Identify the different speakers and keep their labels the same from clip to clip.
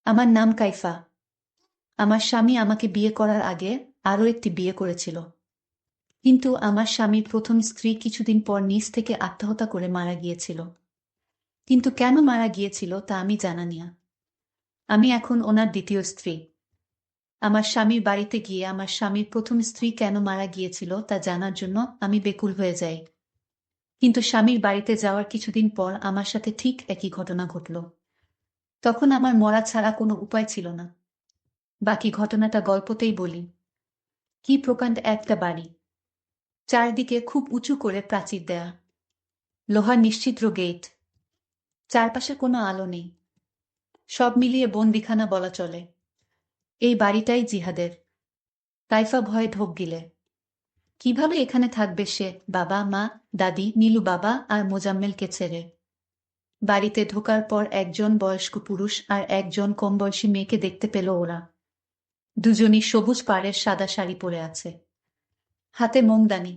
Speaker 1: আমার নাম কাইফা। আমার স্বামী আমাকে বিয়ে করার আগে আরও একটি বিয়ে করেছিল। কিন্তু আমার স্বামীর প্রথম স্ত্রী কিছুদিন পর নিজ থেকে আত্মহত্যা করে মারা গিয়েছিল। কিন্তু কেন মারা গিয়েছিল তা আমি জানি না। আমি এখন ওনার দ্বিতীয় স্ত্রী। আমার স্বামীর বাড়িতে গিয়ে আমার স্বামীর প্রথম স্ত্রী কেন মারা গিয়েছিল তা জানার জন্য আমি বেকুল হয়ে যাই। কিন্তু স্বামীর বাড়িতে যাওয়ার কিছুদিন পর আমার সাথে ঠিক একই ঘটনা ঘটল। তখন আমার মরা ছাড়া কোনো উপায় ছিল না। বাকি ঘটনাটা গল্পতেই বলি। কি প্রকাণ্ড একটা বাড়ি, চারদিকে খুব উঁচু করে প্রাচীর দেয়া, লোহার নিশ্ছিদ্র গেট, চারপাশে কোনো আলো নেই, সব মিলিয়ে বন্দিখানা বলা চলে। এই বাড়িটাই জিহাদের। কাইফা ভয়ে ঢোক গিলে। কিভাবে এখানে থাকবে সে, বাবা মা, দাদি, নীলু বাবা আর মোজাম্মেলকে ছেড়ে? বাড়িতে ঢোকার পর একজন বয়স্ক পুরুষ আর একজন কমবয়সী মেয়েকে দেখতে পেল ওরা। দুজনই সবুজ পাড়ের সাদা শাড়ি পরে আছে, হাতে মোমদানি।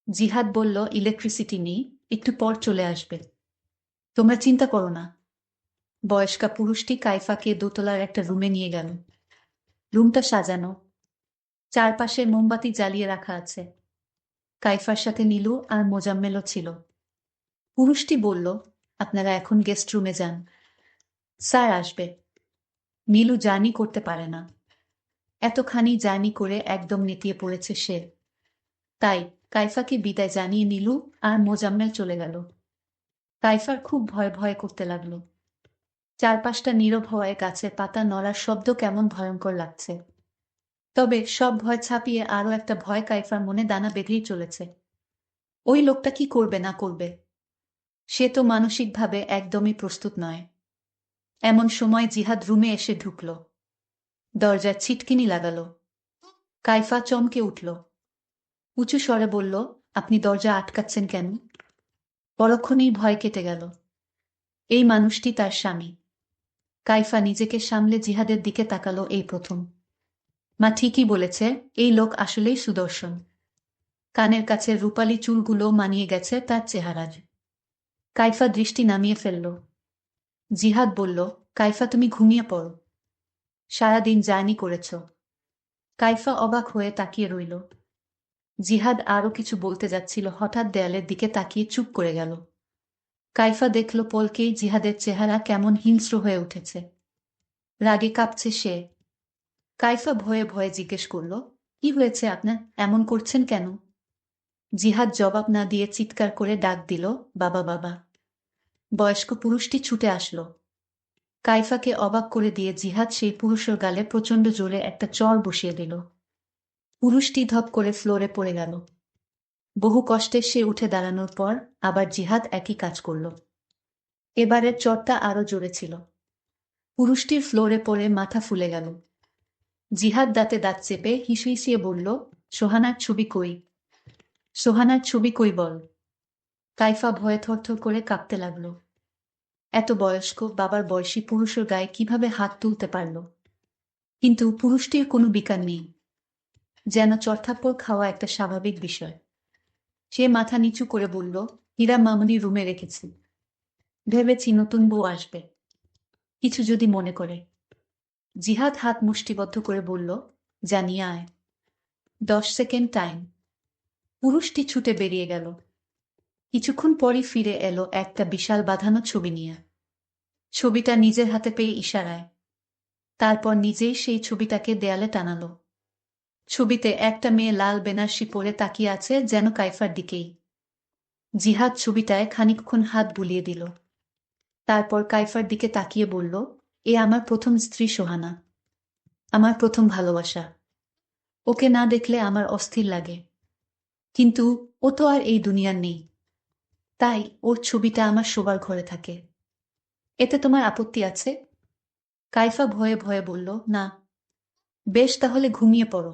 Speaker 1: জিহাদ বলল, ইলেকট্রিসিটি নেই, একটু পর চলে আসবে, তোমরা চিন্তা করো না। বয়স্কা পুরুষটি কাইফাকে দোতলার একটা রুমে নিয়ে গেল। রুমটা সাজানো, চারপাশে মোমবাতি জ্বালিয়ে রাখা আছে। কাইফার সাথে নীলু আর মোজাম্মেলও ছিল। পুরুষটি বলল, আপনারা এখন গেস্ট রুমে যান, স্যার আসবে। নীলু জার্নি করতে পারে না, এতখানি জার্নি করে একদম নেতিয়ে পড়েছে সে। তাই কাইফাকে বিদায় জানিয়ে নীলু আর মোজাম্মেল চলে গেল। কাইফার খুব ভয় ভয় করতে লাগলো। চারপাশটা নীরব হওয়ায় গাছের পাতা নড়ার শব্দ কেমন ভয়ঙ্কর লাগছে। তবে সব ভয় ছাপিয়ে আরও একটা ভয় কাইফার মনে দানা বেঁধেই চলেছে। ওই লোকটা কি করবে না করবে, সে তো মানসিকভাবে একদমই প্রস্তুত নয়। এমন সময় জিহাদ রুমে এসে ঢুকল। দরজার ছিটকিনি লাগালো। কাইফা চমকে উঠল। উঁচু স্বরে বলল, আপনি দরজা আটকাচ্ছেন কেন? পরক্ষণেই ভয় কেটে গেল। এই মানুষটি তার স্বামী। কাইফা নিজেকে সামলে জিহাদের দিকে তাকালো। এই প্রথম। মা ঠিকই বলেছে, এই লোক আসলেই সুদর্শন। কানের কাছে রূপালি চুলগুলো মানিয়ে গেছে তার চেহারার। কাইফা দৃষ্টি নামিয়ে ফেলল। জিহাদ বলল, কাইফা তুমি ঘুমিয়ে পড়ো, সারাদিন জার্নি করেছ। কাইফা অবাক হয়ে তাকিয়ে রইল। জিহাদ আরও কিছু বলতে যাচ্ছিল, হঠাৎ দেয়ালের দিকে তাকিয়ে চুপ করে গেল। কাইফা দেখল পলকেই জিহাদের চেহারা কেমন হিংস্র হয়ে উঠেছে। রাগে কাঁপছে সে। কাইফা ভয়ে ভয়ে জিজ্ঞেস করল, কি হয়েছে আপনার, এমন করছেন কেন? জিহাদ জবাব না দিয়ে চিৎকার করে ডাক দিল, বাবা বাবা। বয়স্ক পুরুষটি ছুটে আসলো। কাইফাকে অবাক করে দিয়ে জিহাদ সেই পুরুষের গালে প্রচণ্ড জোরে একটা চড় বসিয়ে দিল। পুরুষটি ধপ করে ফ্লোরে পড়ে গেল। বহু কষ্টে সে উঠে দাঁড়ানোর পর আবার জিহাদ একই কাজ করল। এবারের চড়টা আরো জোরে ছিল। পুরুষটির ফ্লোরে পড়ে মাথা ফুলে গেল। জিহাদ দাঁতে দাঁত চেপে হিসিয়ে বলল, সোহানার ছবি কই? সোহানার ছবি কই বল। কাইফা ভয়ে থরথর করে কাঁপতে লাগল। এত বয়স্ক বাবার বয়সী পুরুষের গায়ে কিভাবে হাত তুলতে পারল? কিন্তু পুরুষটির কোনো বিকার নেই, যেন চড়থাপ্পড় খাওয়া একটা স্বাভাবিক বিষয়। সে মাথা নিচু করে বলল, হীরা মামুনি রুমে রেখেছি, ভেবেছি নতুন বউ আসবে, কিছু যদি মনে করে। জিহাদ হাত মুষ্টিবদ্ধ করে বলল, জানিয়ে আয়। 10 সেকেন্ড টাইম। পুরুষটি ছুটে বেরিয়ে গেল। কিছুক্ষণ পরই ফিরে এলো একটা বিশাল বাঁধানো ছবি নিয়ে। ছবিটা নিজের হাতে পেয়ে ইশারায়। তারপর নিজেই সেই ছবিটাকে দেয়ালে টানালো। ছবিতে একটা মেয়ে লাল বেনারসি পরে তাকিয়ে আছে, যেন কাইফার দিকেই। জিহাদ ছবিটায় খানিকক্ষণ হাত বুলিয়ে দিল। তারপর কাইফার দিকে তাকিয়ে বলল, এ আমার প্রথম স্ত্রী সোহানা, আমার প্রথম ভালোবাসা। ওকে না দেখলে আমার অস্থির লাগে। কিন্তু ও তো আর এই দুনিয়ার নেই, তাই ওর ছবিটা আমার শোবার ঘরে থাকে। এতে তোমার আপত্তি আছে? কাইফা ভয়ে ভয়ে বলল, না। বেশ, তাহলে ঘুমিয়ে পড়ো।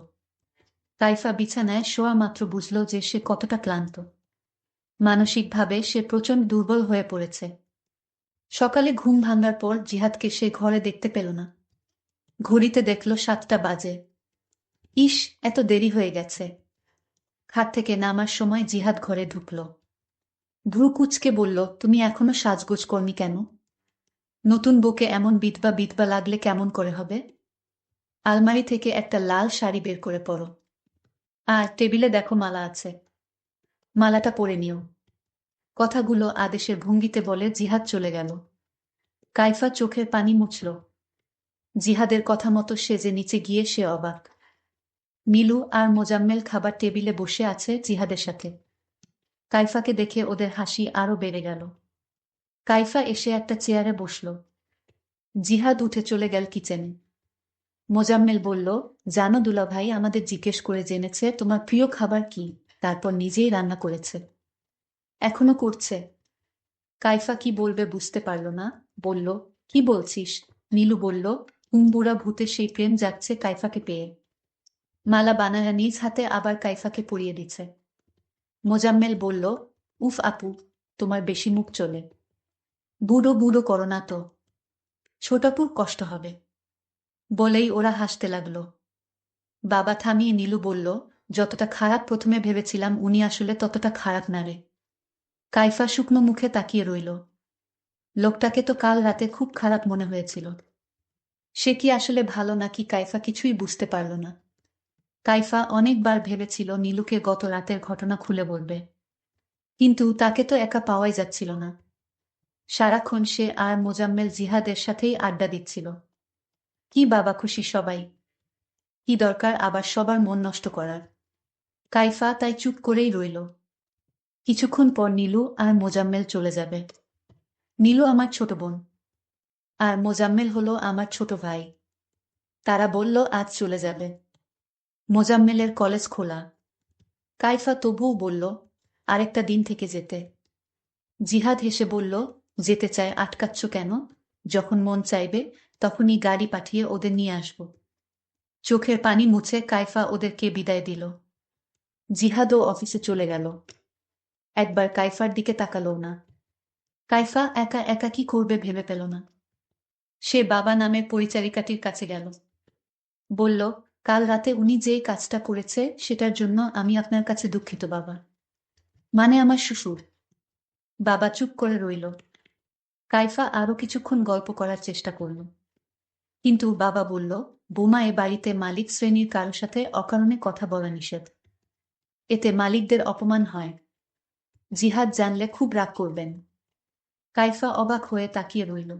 Speaker 1: কাইফা বিছানায় শোয়া মাত্র বুঝল যে সে কতটা ক্লান্ত। মানসিকভাবে সে প্রচণ্ড দুর্বল হয়ে পড়েছে। সকালে ঘুম ভাঙার পর জিহাদকে সে ঘরে দেখতে পেল না। ঘড়িতে দেখল 7টা বাজে। ইস, এত দেরি হয়ে গেছে। খাট থেকে নামার সময় জিহাদ ঘরে ঢুকল। ভ্রু কুঁচকে বলল, তুমি এখনো সাজগোজ করনি কেন? নতুন বউকে এমন বিধবা বিধবা লাগলে কেমন করে হবে? আলমারি থেকে একটা লাল শাড়ি বের করে পরো। আর টেবিলে দেখো মালা আছে, মালাটা পরে নিও। কথাগুলো আদেশের ভঙ্গিতে বলে জিহাদ চলে গেল। কাইফা চোখের পানি মুছল। জিহাদের কথা মতো সেজে নিচে গিয়ে সে অবাক। নীলু আর মোজাম্মেল খাবার টেবিলে বসে আছে জিহাদের সাথে। কাইফাকে দেখে ওদের হাসি আরো বেড়ে গেল। কাইফা এসে একটা চেয়ারে বসল। জিহাদ উঠে চলে গেল কিচেনে। মোজাম্মেল বলল, জানো দুলাভাই আমাদের জিজ্ঞেস করে জেনেছে তোমার প্রিয় খাবার কি, তারপর নিজেই রান্না করেছে। এখনো করছে। কাইফা কি বলবে বুঝতে পারল না, বলল, কি বলছিস? নীলু বলল, বুড়া ভূতে সেই প্রেম যাচ্ছে কাইফাকে পেয়ে। মালা বানায়া নিজ হাতে আবার কাইফাকে পরিয়ে দিচ্ছে। মোজাম্মেল বলল, উফ আপু, তোমার বেশি মুখ চলে। বুড়ো বুড়ো করো না তো, ছোটাপুর কষ্ট হবে। বলেই ওরা হাসতে লাগলো। বাবা থামিয়ে নীলু বলল, যতটা খারাপ প্রথমে ভেবেছিলাম উনি আসলে ততটা খারাপ না রে। কাইফা শুকনো মুখে তাকিয়ে রইল। লোকটাকে তো কাল রাতে খুব খারাপ মনে হয়েছিল। সে কি আসলে ভালো নাকি কাইফা কিছুই বুঝতে পারল না। কাইফা অনেকবার ভেবেছিল নীলুকে গত রাতের ঘটনা খুলে বলবে, কিন্তু তাকে তো একা পাওয়াই যাচ্ছিল না। সারাক্ষণ সে আর মোজাম্মেল জিহাদের সাথেই আড্ডা দিচ্ছিল। কি বাবা খুশি সবাই, কি দরকার আবার সবার মন নষ্ট করার। কাইফা তাই চুপ করেই রইল। কিছুক্ষণ পর নীলু আর মোজাম্মেল চলে যাবে। নীলু আমার ছোট বোন, আর মোজাম্মেল হলো আমার ছোট ভাই। তারা বলল আজ চলে যাবে। মোজাম্মেলের কলেজ খোলা। কাইফা তবুও বলল, আরেকটা দিন থেকে যেতে। জিহাদ হেসে বলল, যেতে চায় আটকাচ্ছ কেন? যখন মন চাইবে তখনই গাড়ি পাঠিয়ে ওদের নিয়ে আসব। চোখের পানি মুছে কাইফা ওদেরকে বিদায় দিল। জিহাদও অফিসে চলে গেল। একবার কাইফার দিকে তাকালো না। কাইফা একা একা কি করবে ভেবে পেল না। সে বাবা নামের পরিচারিকাটির কাছে গেল। বলল, কাল রাতে উনি যে কাজটা করেছে সেটার জন্য আমি আপনার কাছে দুঃখিত বাবা। মানে আমার শ্বশুর। বাবা চুপ করে রইল। কাইফা আরো কিছুক্ষণ গল্প করার চেষ্টা করল, কিন্তু বাবা বলল, বোমা এ বাড়িতে মালিক শ্রেণীর কারো সাথে অকারণে কথা বলা নিষেধ। এতে মালিকদের অপমান হয়। জিহাদ জানলে খুব রাগ করবেন। কাইফা অবাক হয়ে তাকিয়ে রইল।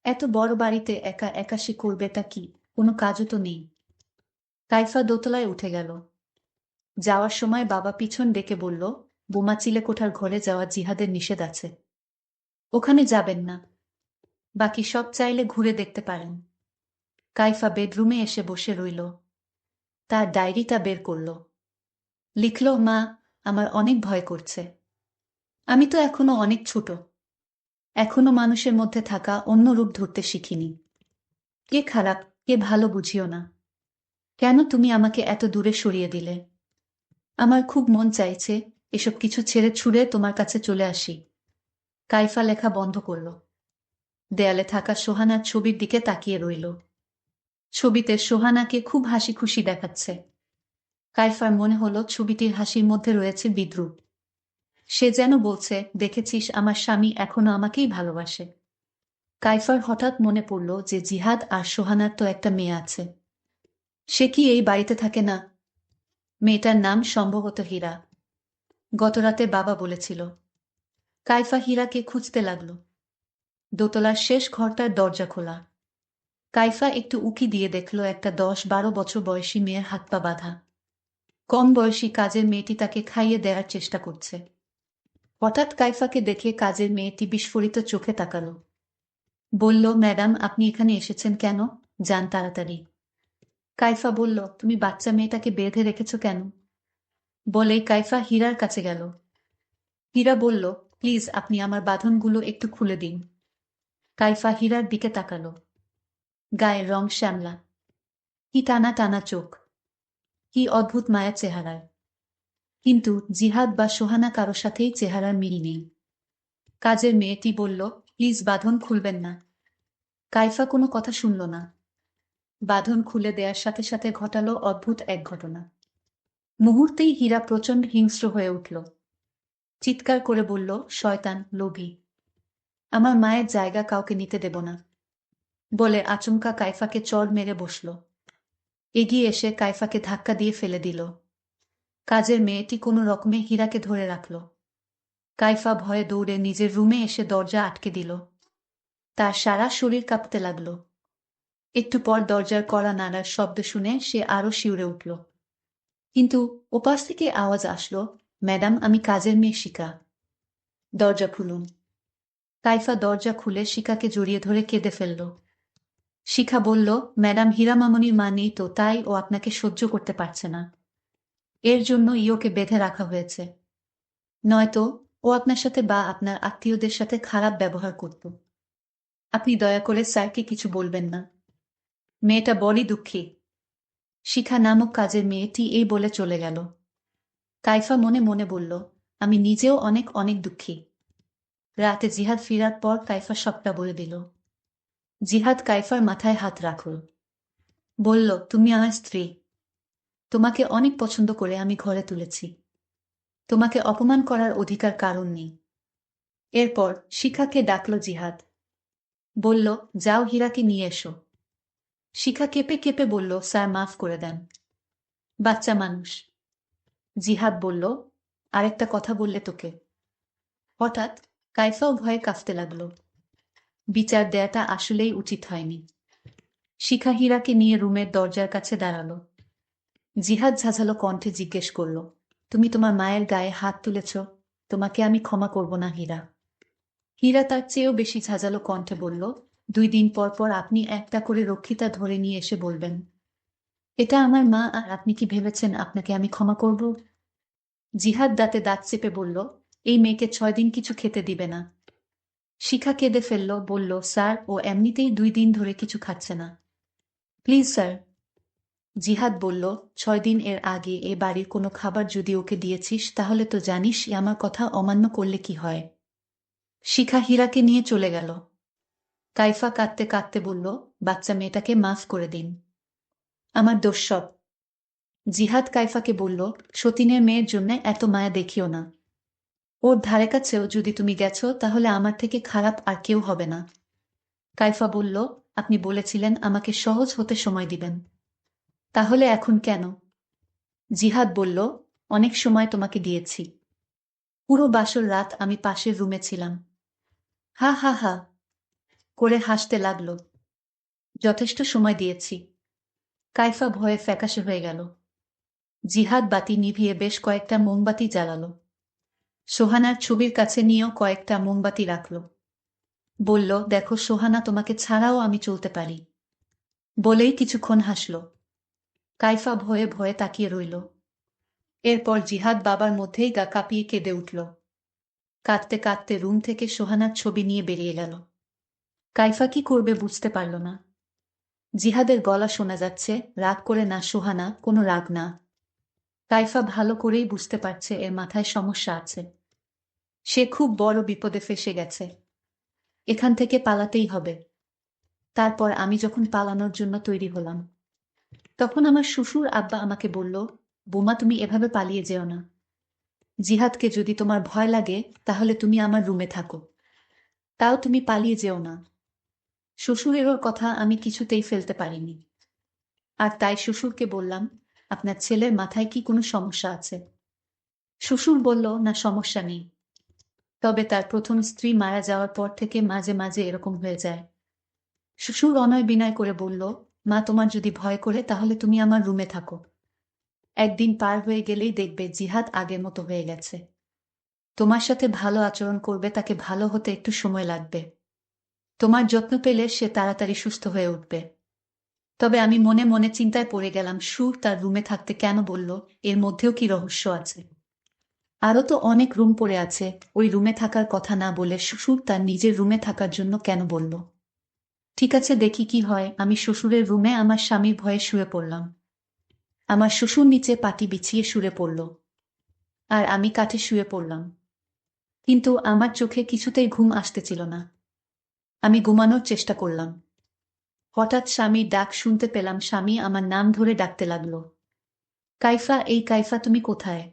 Speaker 1: এত বড় বাড়িতে একা একা সে করবেটা কি? কোনো কাজও তো নেই। কাইফা দোতলায় উঠে গেল। যাওয়ার সময় বাবা পিছন ডেকে বলল, বোমা চিলেকোঠার ঘরে যাওয়া জিহাদের নিষেধ আছে। ওখানে যাবেন না। বাকি সব চাইলে ঘুরে দেখতে পারেন। কাইফা বেডরুমে এসে বসে রইল। তার ডায়েরিটা বের করল। লিখল, মা, আমার অনেক ভয় করছে। আমি তো এখনো অনেক ছোট। এখনো মানুষের মধ্যে থাকা অন্য রূপ ধরতে শিখিনি। কে খারাপ, কে ভালো বুঝিও না। কেন তুমি আমাকে এত দূরে সরিয়ে দিলে? আমার খুব মন চাইছে এসব কিছু ছেড়ে ছুড়ে তোমার কাছে চলে আসি। কাইফা লেখা বন্ধ করল। দেয়ালে থাকা সোহানার ছবির দিকে তাকিয়ে রইল। ছবিতে সোহানাকে খুব হাসি খুশি দেখাচ্ছে। কাইফার মনে হলো ছবিটির হাসির মধ্যে রয়েছে বিদ্রুপ। সে যেন বলছে, দেখেছিস আমার স্বামী এখনো আমাকেই ভালোবাসে। কাইফার হঠাৎ মনে পড়ল যে জিহাদ আর সোহানার তো একটা মেয়ে আছে। সে কি এই বাড়িতে থাকে না? মেয়েটার নাম সম্ভবত হীরা। গতরাতে বাবা বলেছিল। কাইফা হীরাকে খুঁজতে লাগল। দোতলার শেষ ঘরটার দরজা খোলা। কাইফা একটু উকি দিয়ে দেখল একটা 10-12 বছর বয়সী মেয়ের হাত পা বাঁধা। কম বয়সী কাজের মেয়েটি তাকে খাইয়ে দেওয়ার চেষ্টা করছে। হঠাৎ কাইফাকে দেখে কাজের মেয়েটি বিস্ফোরিত চোখে তাকাল। বলল, ম্যাডাম আপনি এখানে এসেছেন কেন? যান তাড়াতাড়ি। কাইফা বলল, তুমি বাচ্চা মেয়েটাকে বেঁধে রেখেছ কেন? বলেই কাইফা হীরার কাছে গেল। হীরা বলল, প্লিজ আপনি আমার বাঁধনগুলো একটু খুলে দিন। কাইফা হীরার দিকে তাকালো। গায়ের রং শ্যামলা। কি টানা টানা চোখ। কি অদ্ভুত মায়া চেহারায়। কিন্তু জিহাদ বা সোহানা কারো সাথেই চেহারার মিল নেই। কাজের মেয়েটি বলল, প্লিজ বাঁধন খুলবেন না। কাইফা কোনো কথা শুনল না। বাঁধন খুলে দেওয়ার সাথে সাথে ঘটালো অদ্ভুত এক ঘটনা। মুহূর্তেই হীরা প্রচণ্ড হিংস্র হয়ে উঠল। চিৎকার করে বলল, শয়তান, লোভী। আমার মায়ের জায়গা কাউকে নিতে দেব না, বলে আচমকা কাইফাকে চড় মেরে বসল। এগিয়ে এসে কাইফাকে ধাক্কা দিয়ে ফেলে দিল। কাজের মেয়েটি কোনো রকমে হীরাকে ধরে রাখল। কাইফা ভয়ে দৌড়ে নিজের রুমে এসে দরজা আটকে দিল। তার সারা শরীর কাঁপতে লাগল। একটু পর দরজার কড়া নাড়ার শব্দ শুনে সে আরো শিউরে উঠল। কিন্তু ওপাশ থেকে আওয়াজ আসলো, ম্যাডাম, আমি কাজের মেয়ে শিখা, দরজা খুলুন। কাইফা দরজা খুলে শিখাকে জড়িয়ে ধরে কেঁদে ফেলল। শিখা বলল, ম্যাডাম, হীরা মামনির মা নেই তো, তাই ও আপনাকে সহ্য করতে পারছে না। এর জন্য ওকে বেঁধে রাখা হয়েছে, নয়তো ও আপনার সাথে বা আপনার আত্মীয়দের সাথে খারাপ ব্যবহার করত। আপনি দয়া করে স্যারকে কিছু বলবেন না। মেয়েটা বড়ই দুঃখী। শিখা নামক কাজের মেয়েটি এই বলে চলে গেল। কাইফা মনে মনে বলল, আমি নিজেও অনেক অনেক দুঃখী। রাতে জিহাদ ফিরার পর কাইফা সবটা বলে দিল। জিহাদ কাইফার মাথায় হাত রাখল। বলল, তুমি আমার স্ত্রী। তোমাকে অনেক পছন্দ করে আমি ঘরে তুলেছি। তোমাকে অপমান করার অধিকার কারণ নেই। এরপর শিখাকে ডাকল জিহাদ। বলল, যাও হীরাকে নিয়ে এসো। শিখা কেঁপে কেঁপে বলল, স্যার, মাফ করে দেন, বাচ্চা মানুষ। জিহাদ বলল, আরেকটা কথা বললে তোকে। হঠাৎ কাইফাও ভয়ে কাঁপতে লাগল। বিচার দেয়াটা আসলেই উচিত হয়নি। শিখা হীরাকে নিয়ে রুমের দরজার কাছে দাঁড়ালো। জিহাদ ঝাঁঝালো কণ্ঠে জিজ্ঞেস করল, তুমি তোমার মায়ের গায়ে হাত তুলেছ, তোমাকে আমি ক্ষমা করব না হীরা। হীরা তার চেয়েও বেশি ঝাঁঝালো কণ্ঠে বলল, 2 দিন পর পর আপনি একটা করে রক্ষিতা ধরে নিয়ে এসে বলবেন এটা আমার মা, আর আপনি কি ভেবেছেন আপনাকে আমি ক্ষমা করব? জিহাদ দাঁতে দাঁত চেপে বলল, এই মেয়েকে 6 দিন কিছু খেতে দিবে না। শিখা কেঁদে ফেলল, বলল, স্যার, ও এমনিতেই 2 দিন ধরে কিছু খাচ্ছে না, প্লিজ স্যার। জিহাদ বলল, 6 দিন এর আগে এ বাড়ির কোনো খাবার যদি ওকে দিয়েছিস তাহলে তো জানিস আমার কথা অমান্য করলে কি হয়। শিখা হীরাকে নিয়ে চলে গেল। কাইফা কাঁদতে কাঁদতে বলল, বাচ্চা মেয়েটাকে মাফ করে দিন, আমার দোষ সব। জিহাদ কাইফাকে বলল, সতীনের মেয়ের জন্য এত মায়া দেখিও না। ওর ধারে কাছেও যদি তুমি গেছো তাহলে আমার থেকে খারাপ আর কেউ হবে না। কাইফা বলল, আপনি বলেছিলেন আমাকে সহজ হতে সময় দিবেন, তাহলে এখন কেন? জিহাদ বলল, অনেক সময় তোমাকে দিয়েছি। পুরো বাসর রাত আমি পাশের রুমে ছিলাম। হা হা হা করে হাসতে লাগল। যথেষ্ট সময় দিয়েছি। কাইফা ভয়ে ফ্যাকাশে হয়ে গেল। জিহাদ বাতি নিভিয়ে বেশ কয়েকটা মোমবাতি জ্বালালো। সোহানার ছবির কাছে নিয়েও কয়েকটা মোমবাতি রাখল। বলল, দেখো সোহানা, তোমাকে ছাড়াও আমি চলতে পারি। বলেই কিছুক্ষণ হাসল। কাইফা ভয়ে ভয়ে তাকিয়ে রইল। এরপর জিহাদ বাবার মধ্যেই গা কাঁপিয়ে কেঁদে উঠল। কাঁদতে কাঁদতে রুম থেকে সোহানার ছবি নিয়ে বেরিয়ে গেল। কাইফা কি করবে বুঝতে পারল না। জিহাদের গলা শোনা যাচ্ছে, রাগ করে না সোহানা, কোনো রাগ না। কাইফা ভালো করেই বুঝতে পারছে এর মাথায় সমস্যা আছে। সে খুব বড় বিপদে ফেঁসে গেছে। এখান থেকে পালাতেই হবে। তারপর আমি যখন পালানোর জন্য তৈরি হলাম, তখন আমার শ্বশুর আব্বা আমাকে বলল, বোমা, তুমি এভাবে পালিয়ে যেও না। জিহাদকে যদি তোমার ভয় লাগে তাহলে তুমি আমার রুমে থাকো, তাও তুমি পালিয়ে যেও না। শ্বশুরেরও কথা আমি কিছুতেই ফেলতে পারিনি। আর তাই শ্বশুরকে বললাম, আপনার ছেলের মাথায় কি কোনো সমস্যা আছে? শ্বশুর বলল, না, সমস্যা নেই, তবে তার প্রথম স্ত্রী মারা যাওয়ার পর থেকে মাঝে মাঝে এরকম হয়ে যায়। শ্বশুর অনয় বিনয় করে বলল, মা, তোমার যদি ভয় করে তাহলে তুমি আমার রুমে থাকো। একদিন পার হয়ে গেলেই দেখবে জিহাদ আগের মতো হয়ে গেছে। তোমার সাথে ভালো আচরণ করবে, তাকে ভালো হতে একটু সময় লাগবে। তোমার যত্ন পেলে সে তাড়াতাড়ি সুস্থ হয়ে উঠবে। তবে আমি মনে মনে চিন্তায় পড়ে গেলাম, সুর তার রুমে থাকতে কেন বলল? এর মধ্যেও কি রহস্য আছে? আরও তো অনেক রুম পড়ে আছে, ওই রুমে থাকার কথা না বলে শ্বশুর তার নিজের রুমে থাকার জন্য কেন বলল? ঠিক আছে, দেখি কি হয়। আমি শ্বশুরের রুমে আমার স্বামীর ভয়ে শুয়ে পড়লাম। আমার শ্বশুর নিচে পাটি বিছিয়ে শুয়ে পড়ল, আর আমি কাঠে শুয়ে পড়লাম। কিন্তু আমার চোখে কিছুতেই ঘুম আসতেছিল না। আমি ঘুমানোর চেষ্টা করলাম। হঠাৎ স্বামীর ডাক শুনতে পেলাম। স্বামী আমার নাম ধরে ডাকতে লাগলো, কাইফা, এই কাইফা, তুমি কোথায়?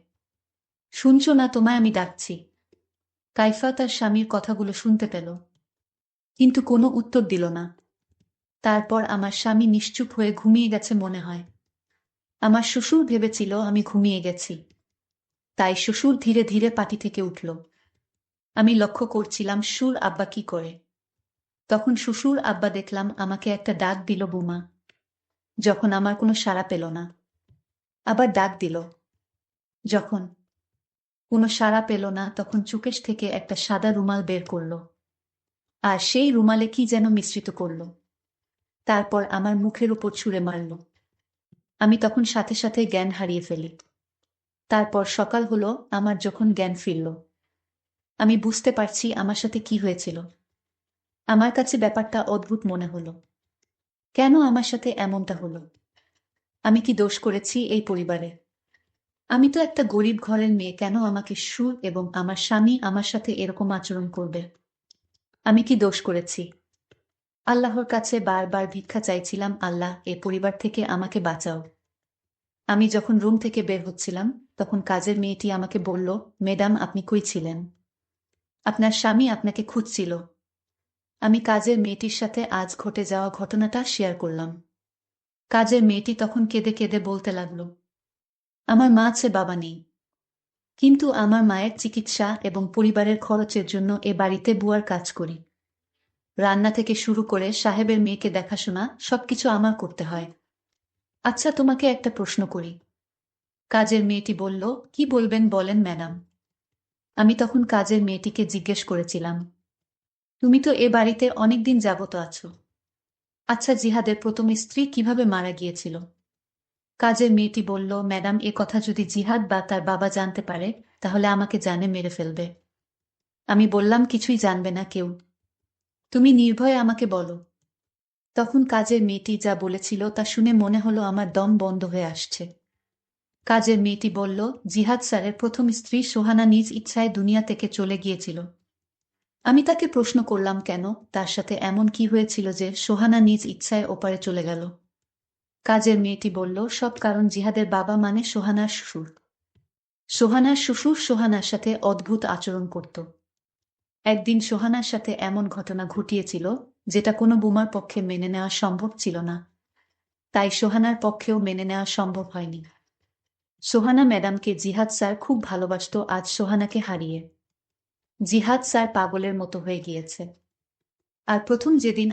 Speaker 1: শুনছো না তোমায় আমি ডাকছি? কাইফা তার স্বামীর কথাগুলো শুনতে পেল। কিন্তু কোনো উত্তর দিল না। তারপর আমার স্বামী নিশ্চুপ হয়ে ঘুমিয়ে গেছে মনে হয়। আমার শ্বশুর ভেবেছিল আমি ঘুমিয়ে গেছি, তাই শ্বশুর ধীরে ধীরে পাটি থেকে উঠল। আমি লক্ষ্য করছিলাম সুর আব্বা কি করে। তখন শ্বশুর আব্বা দেখলাম আমাকে একটা ডাক দিল, বুমা। যখন আমার কোনো সাড়া পেল না, আবার ডাক দিল। যখন কোনো সাড়া পেল না, তখন চুকেশ থেকে একটা সাদা রুমাল বের করল, আর সেই রুমালে কি যেন মিশ্রিত করল। তারপর আমার মুখের উপর ছুঁড়ে মারল। আমি তখন সাথে সাথে জ্ঞান হারিয়ে ফেলি। তারপর সকাল হলো, আমার যখন জ্ঞান ফিরল, আমি বুঝতে পারছি আমার সাথে কি হয়েছিল। আমার কাছে ব্যাপারটা অদ্ভুত মনে হলো। কেন আমার সাথে এমনটা হলো? আমি কি দোষ করেছি এই পরিবারে? আমি তো একটা গরিব ঘরের মেয়ে, কেন আমাকে সুর এবং আমার স্বামী আমার সাথে এরকম আচরণ করবে? আমি কি দোষ করেছি? আল্লাহর কাছে বারবার ভিক্ষা চাইছিলাম, আল্লাহ, এ পরিবার থেকে আমাকে বাঁচাও। আমি যখন রুম থেকে বের হচ্ছিলাম, তখন কাজের মেয়েটি আমাকে বলল, ম্যাডাম, আপনি কই ছিলেন? আপনার স্বামী আপনাকে খুঁজছিল। আমি কাজের মেয়েটির সাথে আজ ঘটে যাওয়া ঘটনাটা শেয়ার করলাম। কাজের মেয়েটি তখন কেঁদে কেঁদে বলতে লাগলো, আমার মা আছে, বাবা নেই, কিন্তু আমার মায়ের চিকিৎসা এবং পরিবারের খরচের জন্য এ বাড়িতে বুয়ার কাজ করি। রান্না থেকে শুরু করে সাহেবের মেয়েকে দেখাশোনা সবকিছু আমার করতে হয়। আচ্ছা, তোমাকে একটা প্রশ্ন করি। কাজের মেয়েটি বলল, কি বলবেন বলেন ম্যাডাম। আমি তখন কাজের মেয়েটিকে জিজ্ঞেস করেছিলাম, তুমি তো এ বাড়িতে অনেকদিন যাবত আছো। আচ্ছা, জিহাদের প্রথম স্ত্রী কিভাবে মারা গিয়েছিল? কাজের মেয়েটি বলল, ম্যাডাম, এ কথা যদি জিহাদ বা তার বাবা জানতে পারে, তাহলে আমাকে জানে মেরে ফেলবে। আমি বললাম, কিছুই জানবে না কেউ, তুমি নির্ভয়ে আমাকে বলো। তখন কাজের মেয়েটি যা বলেছিল তা শুনে মনে হলো আমার দম বন্ধ হয়ে আসছে। কাজের মেয়েটি বলল, জিহাদ স্যারের প্রথম স্ত্রী সোহানা নিজ ইচ্ছায় দুনিয়া থেকে চলে গিয়েছিল। আমি তাকে প্রশ্ন করলাম, কেন, তার সাথে এমন কি হয়েছিল যে সোহানা নিজ ইচ্ছায় ওপারে চলে গেল? কাজের মেয়েটি বলল, সব কারণ জিহাদের বাবা মানে সোহানার শ্বশুর। সোহানার শ্বশুর সোহানার সাথে অদ্ভুত আচরণ করত। একদিন সোহানার সাথে এমন ঘটনা ঘটিয়েছিল যেটা কোনো বুমার পক্ষে মেনে নেওয়া সম্ভব ছিল না। তাই সোহানার পক্ষেও মেনে নেওয়া সম্ভব হয়নি। সোহানা ম্যাডামকে জিহাদ স্যার খুব ভালোবাসত, আজ সোহানাকে হারিয়ে জিহাদ স্যার পাগলের মতো হয়ে গিয়েছে। আর প্রথম যেদিন